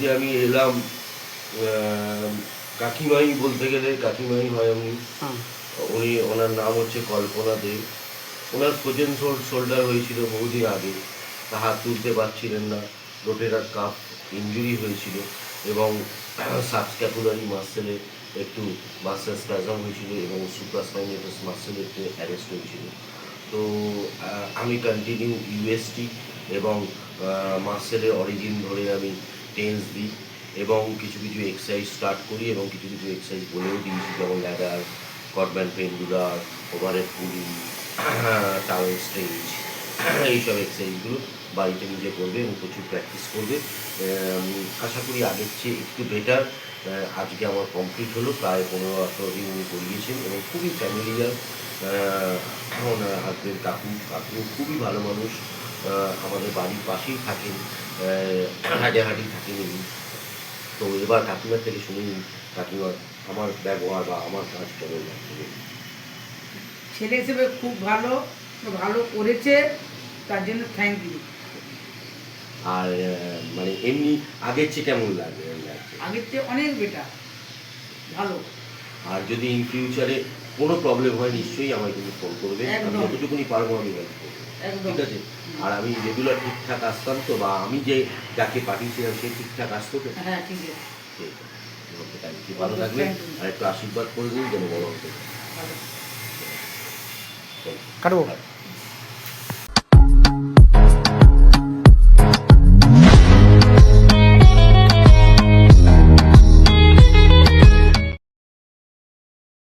যে আমি এলাম, কাকিমাই বলতে গেলে কাকিমাই হয়। আমি ওনার নাম হচ্ছে কল্পনা দে। ওনার ফ্রোজেন শোল্ডার হয়েছিল বহুদিন আগে, তা হাত তুলতে পারছিলেন না, রোটেটার কাফ ইঞ্জুরি হয়েছিল এবং সাবস্ক্যাপুলারি মাসেলে একটু মাসেল স্প্যাজম হয়েছিল এবং সুপ্রাস্পাইনাটাস মাসেল একটু অ্যারেস্ট হয়েছিল। তো আমি কন্টিনিউ ইউএসটি এবং মাসেলের অরিজিন ধরে আমি টেন্স দিই এবং কিছু কিছু এক্সারসাইজ স্টার্ট করি এবং কিছু কিছু এক্সারসাইজ বলেও দিয়েছি, যেমন ল্যাডার, কটম্যান পেন্ডুলার, ওভারহেড পুলি, টাউন স্ট্রেচ, এইসব এক্সারসাইজগুলো বাড়িতে নিজে করবে এবং প্রচুর প্র্যাকটিস করবে। আশা করি আগের চেয়ে একটু বেটার। আজকে আমার কমপ্লিট হলো, প্রায় 15-18 দিন উনি করিয়েছেন এবং খুবই ফ্যামিলিয়ার। ওনার হাজবেন্ড কাকু খুবই ভালো মানুষ, আমাদের বাড়ির পাশেই থাকেন, হাঁটাহাঁটি থাকেন উনি। তো এবার কাকিমার থেকে শুনে নিন কাকিমার আমার ব্যবহার বা আমার কাজ কেমন লাগছে। ছেলে হিসেবে খুব ভালো, ভালো করেছে, তার জন্য থ্যাংক ইউ। আর মানে এমনি আগের চেয়ে কেমন লাগছে? আগের চেয়ে অনেক বেটার, ভালো। আর যদি ইন ফিউচারে কোনো প্রবলেম হয় নিশ্চয়ই আমায় কিন্তু ফোন করবে, আমি যতটুকুনি পারবো আমি হেল্প করবো, ঠিক আছে? আর আমি রেগুলার ঠিকঠাক আসতাম তো, বা আমি যে যাকে পাঠিয়েছিলাম সে ঠিকঠাক আসতো তো? হ্যাঁ, ঠিক আছে। ঠিক আছে, থ্যাংক ইউ, ভালো থাকবেন। আর একটু আশীর্বাদ করে দিন যেন বড় হতে। ভালো। কাটবো।